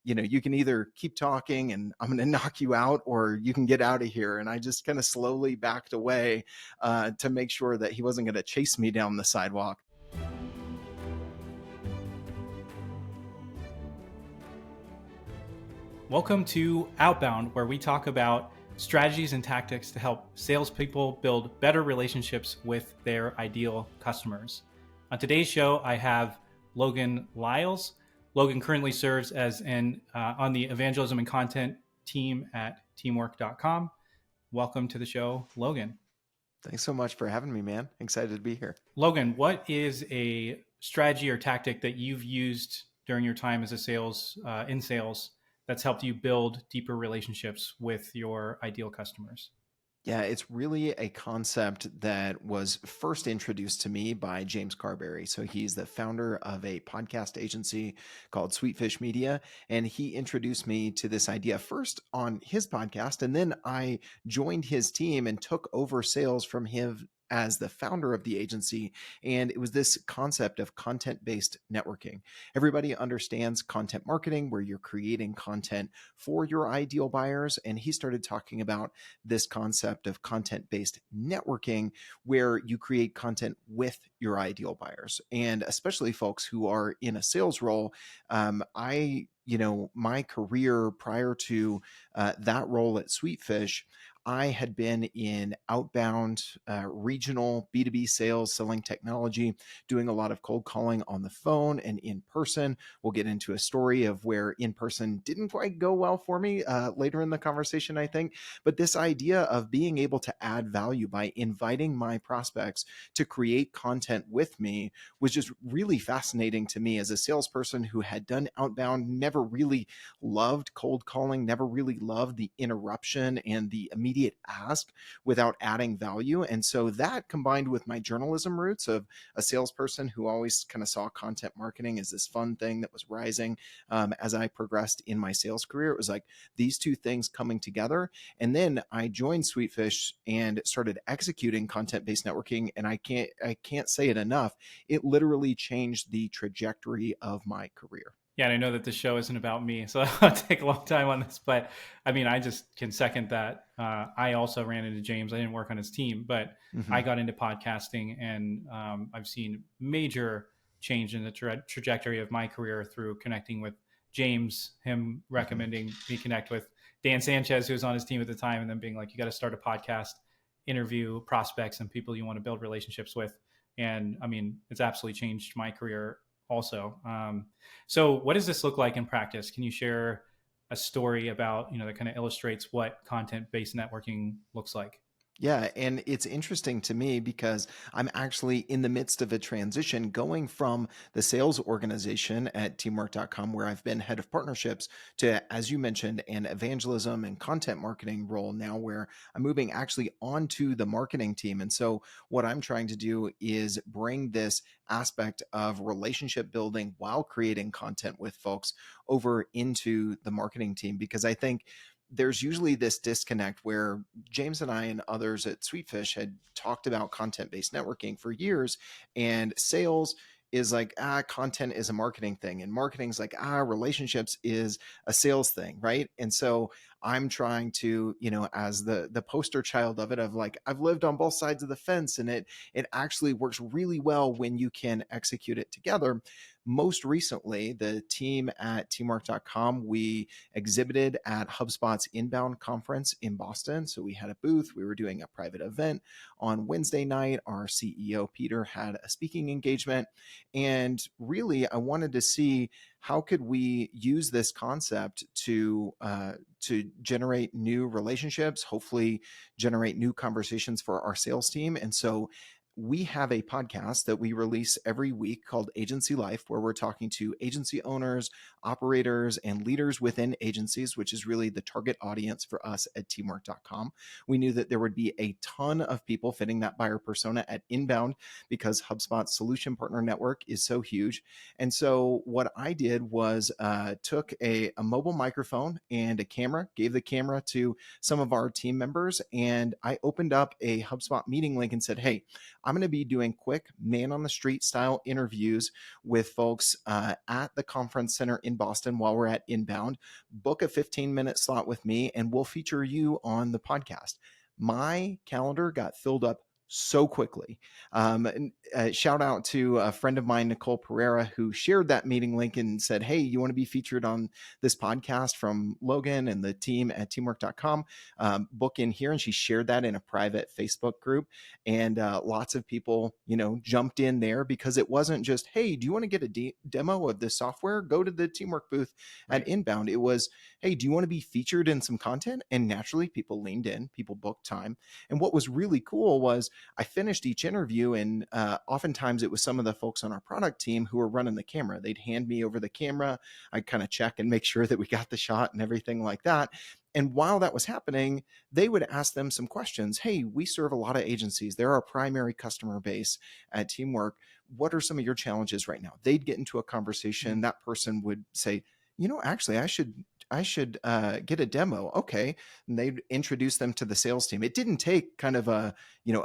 you can either keep talking and I'm going to knock you out, or you can get out of here. And I just kind of slowly backed away to make sure that he wasn't going to chase me down the sidewalk. Welcome to Outbound, where we talk about strategies and tactics to help salespeople build better relationships with their ideal customers. On today's show, I have Logan Lyles. Logan currently serves as on the Evangelism and Content team at teamwork.com. Welcome to the show, Logan. Thanks so much for having me, man. Excited to be here. Logan, what is a strategy or tactic that you've used during your time as in sales that's helped you build deeper relationships with your ideal customers? Yeah, it's really a concept that was first introduced to me by James Carberry. So he's the founder of a podcast agency called Sweetfish Media. And he introduced me to this idea first on his podcast. And then I joined his team and took over sales from him as the founder of the agency. And it was this concept of content-based networking. Everybody understands content marketing, where you're creating content for your ideal buyers. And he started talking about this concept of content-based networking, where you create content with your ideal buyers. And especially folks who are in a sales role, my career prior to that role at Sweetfish, I had been in outbound regional B2B sales, selling technology, doing a lot of cold calling on the phone and in person. We'll get into a story of where in person didn't quite go well for me later in the conversation, I think. But this idea of being able to add value by inviting my prospects to create content with me was just really fascinating to me as a salesperson who had done outbound, never really loved cold calling, never really loved the interruption and the immediate ask without adding value. And so that, combined with my journalism roots of a salesperson who always kind of saw content marketing as this fun thing that was rising as I progressed in my sales career, it was like these two things coming together. And then I joined Sweetfish and started executing content-based networking. And I can't say it enough. It literally changed the trajectory of my career. Yeah, and I know that the show isn't about me, so I'll take a long time on this. But I mean, I just can second that. I also ran into James. I didn't work on his team, but I got into podcasting, and I've seen major change in the trajectory of my career through connecting with James, him recommending me connect with Dan Sanchez, who was on his team at the time, and then being like, you got to start a podcast, interview prospects and people you want to build relationships with. And I mean, it's absolutely changed my career also. So what does this look like in practice? Can you share a story about, that kind of illustrates what content-based networking looks like? Yeah, and it's interesting to me because I'm actually in the midst of a transition going from the sales organization at teamwork.com, where I've been head of partnerships, to, as you mentioned, an evangelism and content marketing role now, where I'm moving actually onto the marketing team. And so what I'm trying to do is bring this aspect of relationship building while creating content with folks over into the marketing team, because I think there's usually this disconnect where James and I and others at Sweetfish had talked about content-based networking for years, and sales is like, content is a marketing thing, and marketing's like, relationships is a sales thing, right? And so I'm trying to, as the poster child of it, of like, I've lived on both sides of the fence, and it actually works really well when you can execute it together. Most recently, the team at teamwork.com, we exhibited at HubSpot's Inbound conference in Boston. So we had a booth, we were doing a private event on Wednesday night. Our CEO, Peter, had a speaking engagement. And really, I wanted to see how could we use this concept to generate new relationships, hopefully generate new conversations for our sales team. And so we have a podcast that we release every week called Agency Life, where we're talking to agency owners, operators, and leaders within agencies, which is really the target audience for us at teamwork.com. We knew that there would be a ton of people fitting that buyer persona at Inbound because HubSpot's solution partner network is so huge. And so what I did was took a mobile microphone and a camera, gave the camera to some of our team members, and I opened up a HubSpot meeting link and said, hey, I'm going to be doing quick man on the street style interviews with folks at the conference center in Boston while we're at Inbound. Book a 15-minute slot with me and we'll feature you on the podcast. My calendar got filled up so quickly. Shout out to a friend of mine, Nicole Pereira, who shared that meeting link and said, hey, you want to be featured on this podcast from Logan and the team at teamwork.com? Book in here. And she shared that in a private Facebook group. And lots of people, jumped in there because it wasn't just, hey, do you want to get a demo of this software? Go to the Teamwork booth at Inbound. It was, hey, do you want to be featured in some content? And naturally, people leaned in, people booked time. And what was really cool was I finished each interview, and oftentimes it was some of the folks on our product team who were running the camera. They'd hand me over the camera. I'd kind of check and make sure that we got the shot and everything like that. And while that was happening, they would ask them some questions. Hey, we serve a lot of agencies. They're our primary customer base at Teamwork. What are some of your challenges right now? They'd get into a conversation. That person would say, actually, I should get a demo. Okay. And they'd introduce them to the sales team. It didn't take kind of a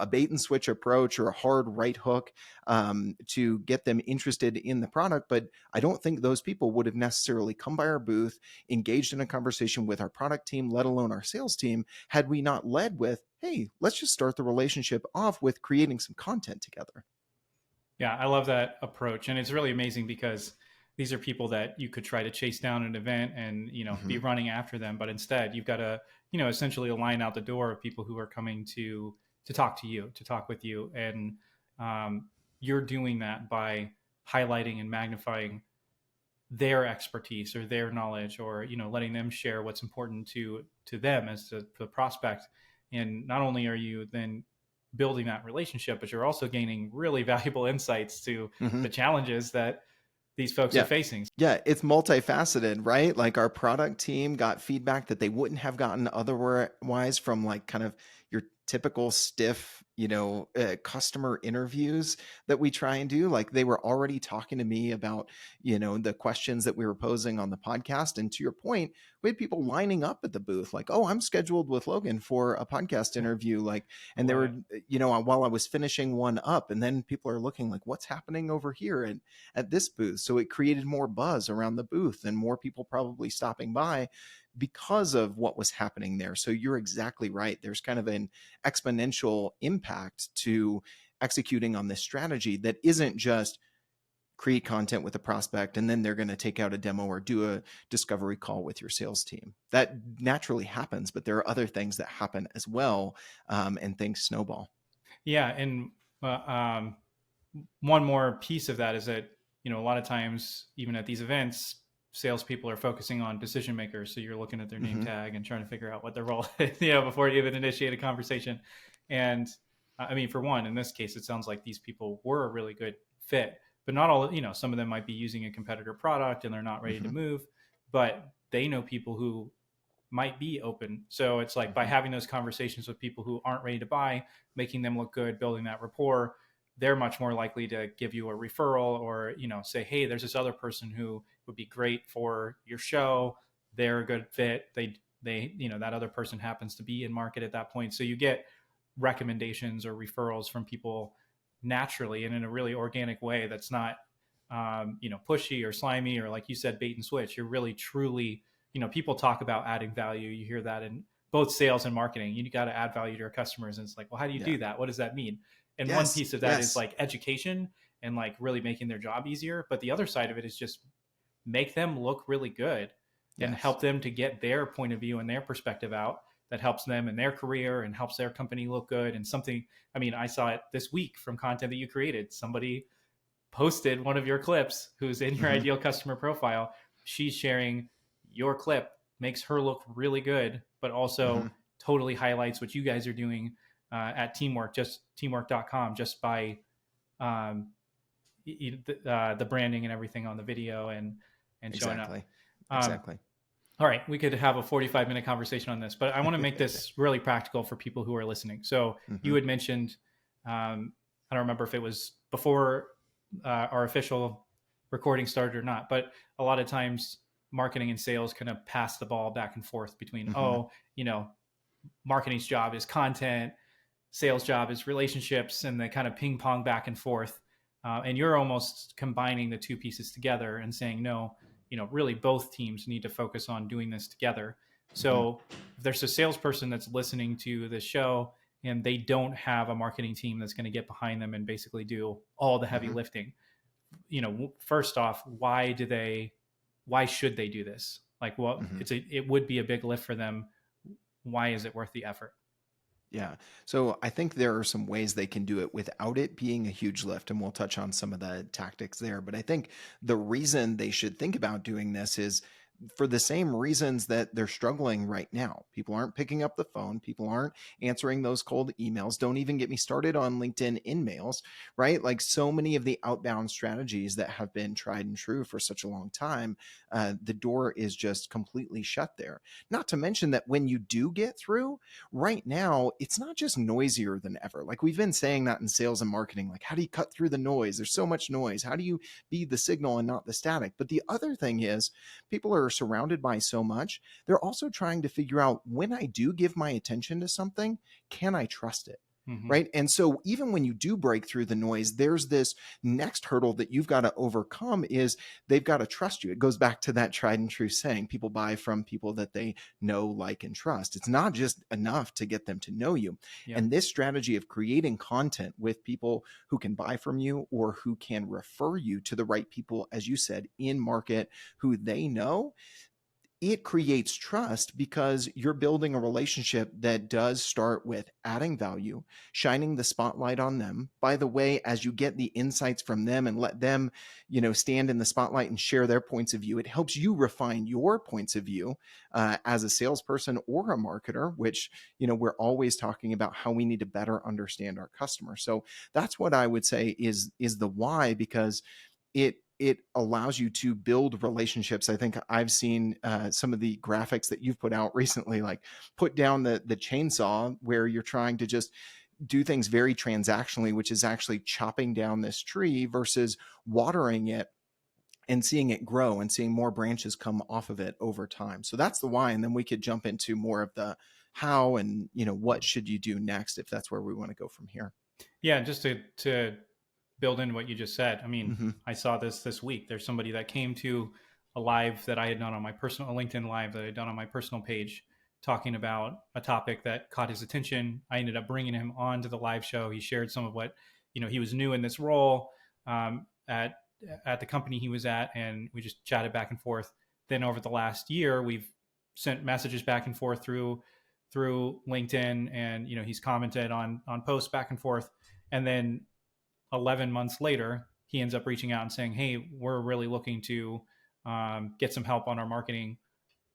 bait and switch approach or a hard right hook to get them interested in the product. But I don't think those people would have necessarily come by our booth, engaged in a conversation with our product team, let alone our sales team, had we not led with, hey, let's just start the relationship off with creating some content together. Yeah, I love that approach. And it's really amazing because these are people that you could try to chase down an event and, be running after them. But instead you've got to, essentially a line out the door of people who are coming to talk to you, to talk with you. And you're doing that by highlighting and magnifying their expertise or their knowledge, or, letting them share what's important to them as the prospect. And not only are you then building that relationship, but you're also gaining really valuable insights to the challenges that these folks are facing. Yeah, it's multifaceted, right? Like our product team got feedback that they wouldn't have gotten otherwise from like kind of your typical stiff, customer interviews that we try and do. Like they were already talking to me about, the questions that we were posing on the podcast. And to your point, we had people lining up at the booth like, oh, I'm scheduled with Logan for a podcast interview. Like, and they were, while I was finishing one up, and then people are looking like, what's happening over here at this booth? So it created more buzz around the booth and more people probably stopping by because of what was happening there. So you're exactly right. There's kind of an exponential impact to executing on this strategy that isn't just create content with a prospect and then they're going to take out a demo or do a discovery call with your sales team. That naturally happens, but there are other things that happen as well, and things snowball. Yeah. And one more piece of that is that, a lot of times, even at these events, salespeople are focusing on decision makers. So you're looking at their name tag and trying to figure out what their role is, before you even initiate a conversation. And for one, in this case, it sounds like these people were a really good fit, but not all, some of them might be using a competitor product and they're not ready to move, but they know people who might be open. So it's like by having those conversations with people who aren't ready to buy, making them look good, building that rapport, they're much more likely to give you a referral or, say, hey, there's this other person who would be great for your show. They're a good fit. They, that other person happens to be in market at that point. So you get recommendations or referrals from people naturally and in a really organic way. That's not, pushy or slimy, or like you said, bait and switch. You're really truly, people talk about adding value. You hear that in both sales and marketing. You got to add value to your customers. And it's like, well, how do you do that? What does that mean? And one piece of that is like education and like really making their job easier. But the other side of it is just make them look really good and help them to get their point of view and their perspective out that helps them in their career and helps their company look good. And something, I saw it this week from content that you created. Somebody posted one of your clips who's in your ideal customer profile. She's sharing your clip, makes her look really good, but also totally highlights what you guys are doing at Teamwork, just teamwork.com, just by the branding and everything on the video and showing up. Exactly. All right. We could have a 45-minute conversation on this, but I want to make this really practical for people who are listening. So you had mentioned, I don't remember if it was before our official recording started or not, but a lot of times marketing and sales kind of pass the ball back and forth between, marketing's job is content, sales job is relationships and the kind of ping pong back and forth. And you're almost combining the two pieces together and saying, no, really both teams need to focus on doing this together. Mhm. So if there's a salesperson that's listening to this show and they don't have a marketing team that's going to get behind them and basically do all the heavy Mhm. lifting, first off, why should they do this? Like, well, Mhm. it would be a big lift for them. Why is it worth the effort? Yeah. So I think there are some ways they can do it without it being a huge lift, and we'll touch on some of the tactics there. But I think the reason they should think about doing this is for the same reasons that they're struggling right now. People aren't picking up the phone, people aren't answering those cold emails. Don't even get me started on LinkedIn in mails, right? Like so many of the outbound strategies that have been tried and true for such a long time, the door is just completely shut there. Not to mention that when you do get through, right now, it's not just noisier than ever. Like we've been saying that in sales and marketing, like how do you cut through the noise? There's so much noise. How do you be the signal and not the static? But the other thing is people are surrounded by so much. They're also trying to figure out when I do give my attention to something, can I trust it? Mm-hmm. Right. And so even when you do break through the noise, there's this next hurdle that you've got to overcome is they've got to trust you. It goes back to that tried and true saying people buy from people that they know, like, and trust. It's not just enough to get them to know you. Yep. And this strategy of creating content with people who can buy from you or who can refer you to the right people, as you said, in market, who they know, it creates trust because you're building a relationship that does start with adding value, shining the spotlight on them. By the way, as you get the insights from them and let them, stand in the spotlight and share their points of view, it helps you refine your points of view as a salesperson or a marketer, which, we're always talking about how we need to better understand our customer. So that's what I would say is the why, because it allows you to build relationships. I think I've seen some of the graphics that you've put out recently, like put down the chainsaw where you're trying to just do things very transactionally, which is actually chopping down this tree versus watering it and seeing it grow and seeing more branches come off of it over time. So that's the why. And then we could jump into more of the how and, what should you do next if that's where we want to go from here. Yeah, just to build in what you just said. I mean, Mm-hmm. I saw this week. There's somebody that came to a live that I had done on my personal a LinkedIn live that I had done on my personal page, talking about a topic that caught his attention. I ended up bringing him on to the live show. He shared some of what he was new in this role at the company he was at, and we just chatted back and forth. Then over the last year, we've sent messages back and forth through LinkedIn, and he's commented on posts back and forth, and then 11 months later, he ends up reaching out and saying, "Hey, we're really looking to get some help on our marketing.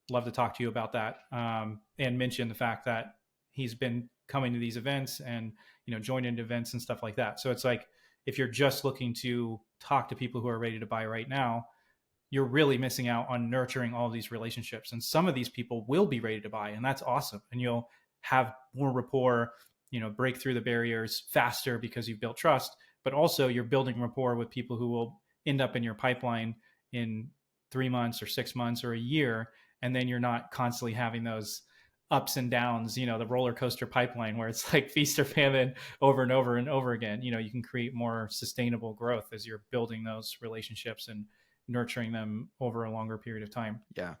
Love to talk to you about that." And mention the fact that he's been coming to these events and joining events and stuff like that. So it's like if you're just looking to talk to people who are ready to buy right now, you're really missing out on nurturing all of these relationships. And some of these people will be ready to buy, and that's awesome. And you'll have more rapport, break through the barriers faster because you've built trust, but also you're building rapport with people who will end up in your pipeline in 3 months or 6 months or a year. And then you're not constantly having those ups and downs, the roller coaster pipeline where it's like feast or famine over and over and over again. You can create more sustainable growth as you're building those relationships and nurturing them over a longer period of time. Yeah.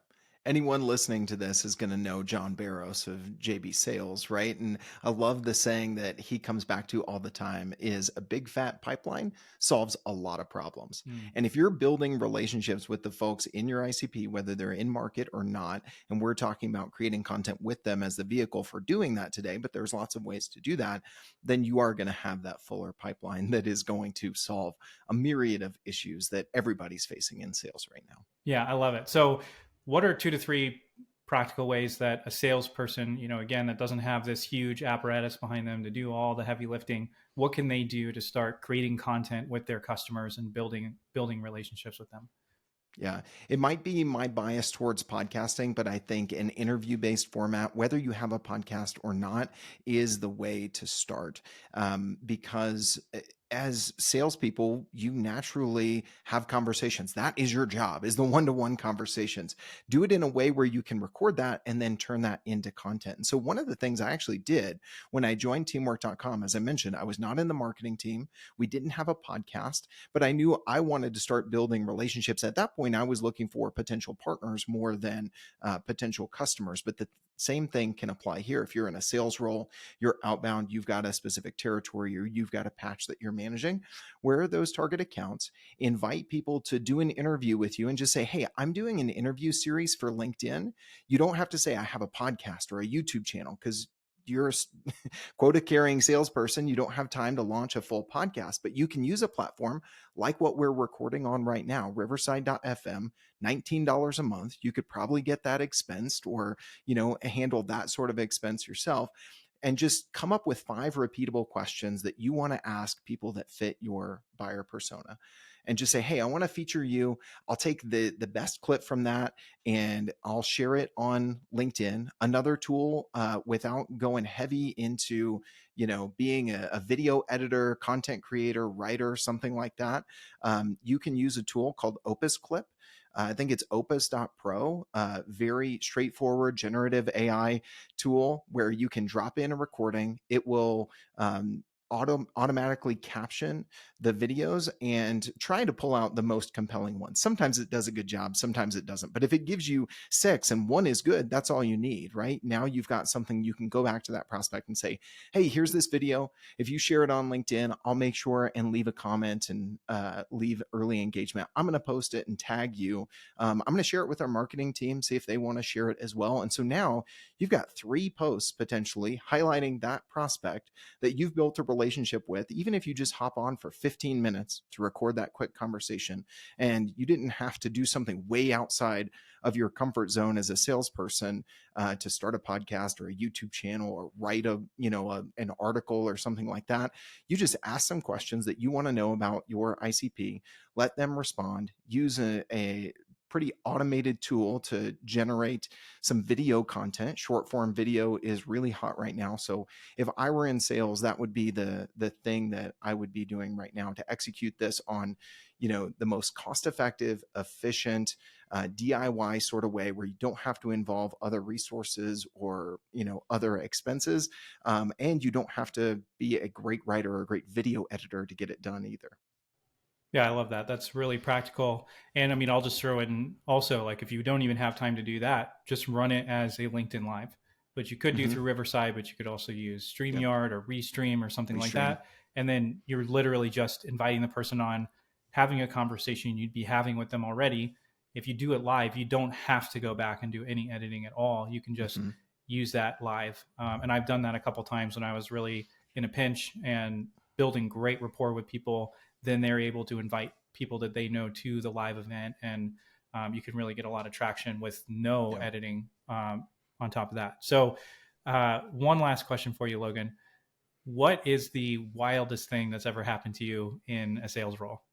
Anyone listening to this is going to know John Barros of JB Sales, right? And I love the saying that he comes back to all the time is a big fat pipeline solves a lot of problems. Mm. And if you're building relationships with the folks in your ICP, whether they're in market or not, and we're talking about creating content with them as the vehicle for doing that today, but there's lots of ways to do that, then you are going to have that fuller pipeline that is going to solve a myriad of issues that everybody's facing in sales right now. Yeah, I love it. So, what are 2 to 3 practical ways that a salesperson, again, that doesn't have this huge apparatus behind them to do all the heavy lifting, what can they do to start creating content with their customers and building relationships with them? Yeah, it might be my bias towards podcasting, but I think an interview based format, whether you have a podcast or not, is the way to start because as salespeople, you naturally have conversations. That is your job, is the one-to-one conversations. Do it in a way where you can record that and then turn that into content. And so one of the things I actually did when I joined teamwork.com, as I mentioned, I was not in the marketing team. We didn't have a podcast, but I knew I wanted to start building relationships. At that point, I was looking for potential partners more than potential customers. But the same thing can apply here. If you're in a sales role, you're outbound, you've got a specific territory, or you've got a patch that you're managing. Where are those target accounts? Invite people to do an interview with you and just say, hey, I'm doing an interview series for LinkedIn. You don't have to say I have a podcast or a YouTube channel, because you're a quota carrying salesperson. You don't have time to launch a full podcast, but you can use a platform like what we're recording on right now, riverside.fm, $19 a month. You could probably get that expensed, or, handle that sort of expense yourself, and just come up with 5 repeatable questions that you want to ask people that fit your buyer persona. And just say, hey, I want to feature you. I'll take the best clip from that and I'll share it on LinkedIn. Another tool, without going heavy into, being a video editor, content creator, writer, something like that, you can use a tool called Opus Clip. I think it's opus.pro, very straightforward generative AI tool where you can drop in a recording. It will automatically caption the videos and try to pull out the most compelling ones. Sometimes it does a good job, sometimes it doesn't. But if it gives you 6 and one is good, that's all you need, right? Now you've got something you can go back to that prospect and say, hey, here's this video. If you share it on LinkedIn, I'll make sure and leave a comment and leave early engagement. I'm going to post it and tag you. I'm going to share it with our marketing team, see if they want to share it as well. And so now you've got 3 posts potentially highlighting that prospect that you've built a relationship with, even if you just hop on for 15 minutes to record that quick conversation. And you didn't have to do something way outside of your comfort zone as a salesperson to start a podcast or a YouTube channel or write an article or something like that. You just ask some questions that you want to know about your ICP, let them respond, use a pretty automated tool to generate some video content. Short form video is really hot right now. So if I were in sales, that would be the thing that I would be doing right now to execute this on, the most cost effective, efficient, DIY sort of way where you don't have to involve other resources or, other expenses. And you don't have to be a great writer or a great video editor to get it done either. Yeah, I love that. That's really practical. And I mean, I'll just throw in also, like, if you don't even have time to do that, just run it as a LinkedIn Live, which you could do through Riverside, but you could also use StreamYard or Restream or something like that. And then you're literally just inviting the person on, having a conversation you'd be having with them already. If you do it live, you don't have to go back and do any editing at all. You can just use that live. And I've done that a couple times when I was really in a pinch and building great rapport with people. Then they're able to invite people that they know to the live event, and you can really get a lot of traction with no editing on top of that. So one last question for you, Logan. What is the wildest thing that's ever happened to you in a sales role?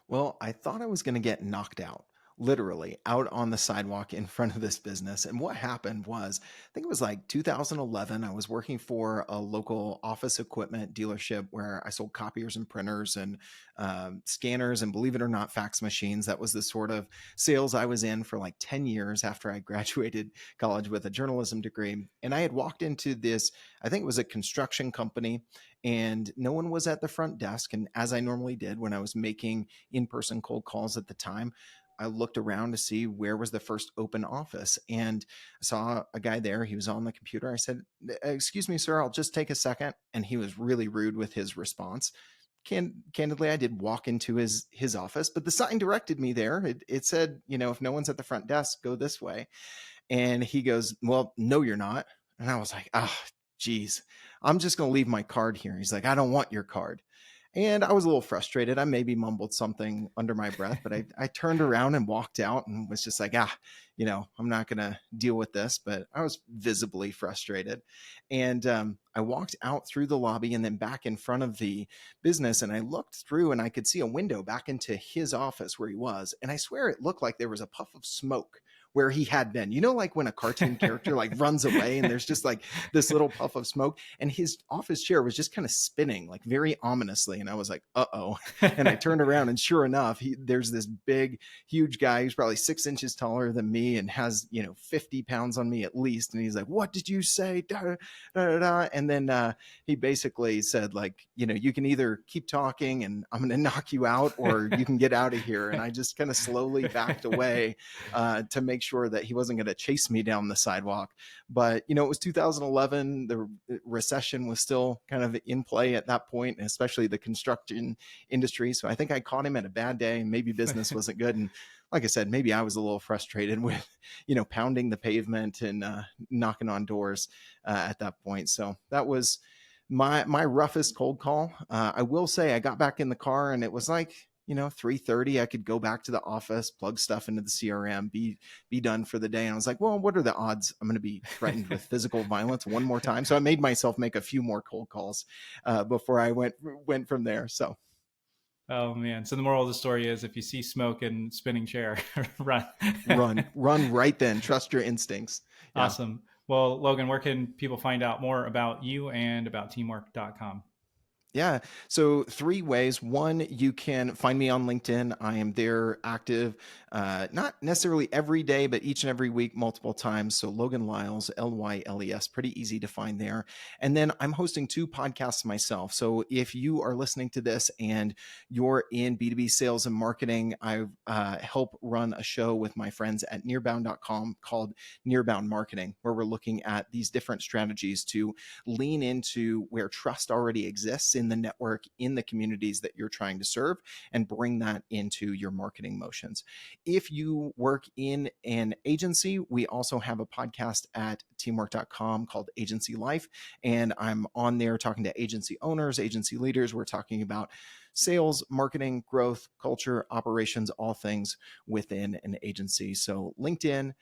Well, I thought I was going to get knocked out, literally out on the sidewalk in front of this business. And what happened was, I think it was like 2011. I was working for a local office equipment dealership where I sold copiers and printers and scanners and, believe it or not, fax machines. That was the sort of sales I was in for like 10 years after I graduated college with a journalism degree. And I had walked into this, I think it was a construction company, and no one was at the front desk. And as I normally did when I was making in-person cold calls at the time, I looked around to see where was the first open office, and I saw a guy there. He was on the computer. I said, excuse me, sir, I'll just take a second. And he was really rude with his response. Candidly, I did walk into his office, but the sign directed me there. It said, if no one's at the front desk, go this way. And he goes, well, no, you're not. And I was like, geez, I'm just going to leave my card here. He's like, I don't want your card. And I was a little frustrated. I maybe mumbled something under my breath, but I turned around and walked out and was just like, I'm not going to deal with this. But I was visibly frustrated. And I walked out through the lobby and then back in front of the business. And I looked through and I could see a window back into his office where he was. And I swear it looked like there was a puff of smoke where he had been. Like when a cartoon character like runs away and there's just like this little puff of smoke, and his office chair was just kind of spinning like very ominously. And I was like, uh-oh. And I turned around, and sure enough, there's this big, huge guy who's probably 6 inches taller than me and has, 50 pounds on me at least. And he's like, "What did you say?" Da, da, da, da. And then he basically said, like, you can either keep talking and I'm going to knock you out, or you can get out of here. And I just kind of slowly backed away to make sure that he wasn't going to chase me down the sidewalk. But, it was 2011. The recession was still kind of in play at that point, and especially the construction industry. So I think I caught him at a bad day. Maybe business wasn't good. And like I said, maybe I was a little frustrated with, pounding the pavement and knocking on doors at that point. So that was my roughest cold call. I will say I got back in the car and it was like, 3:30. I could go back to the office, plug stuff into the CRM, be done for the day. And I was like, well, what are the odds I'm going to be threatened with physical violence one more time? So I made myself make a few more cold calls before I went from there. So. Oh man. So the moral of the story is, if you see smoke and spinning chair, run. run right then. Trust your instincts. Yeah. Awesome. Well, Logan, where can people find out more about you and about teamwork.com? Yeah. So 3 ways. One, you can find me on LinkedIn. I am there active, not necessarily every day, but each and every week, multiple times. So Logan Lyles, Lyles, pretty easy to find there. And then I'm hosting 2 podcasts myself. So if you are listening to this and you're in B2B sales and marketing, I help run a show with my friends at nearbound.com called Nearbound Marketing, where we're looking at these different strategies to lean into where trust already exists in the network, in the communities that you're trying to serve, and bring that into your marketing motions. If you work in an agency, we also have a podcast at teamwork.com called Agency Life. And I'm on there talking to agency owners, agency leaders. We're talking about sales, marketing, growth, culture, operations, all things within an agency. So LinkedIn,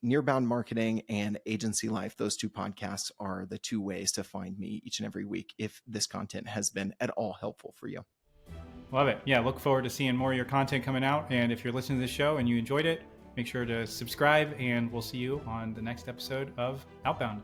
Nearbound Marketing, and Agency Life. Those 2 podcasts are the 2 ways to find me each and every week if this content has been at all helpful for you. Love it. Yeah, look forward to seeing more of your content coming out. And if you're listening to this show and you enjoyed it, make sure to subscribe, and we'll see you on the next episode of Outbound.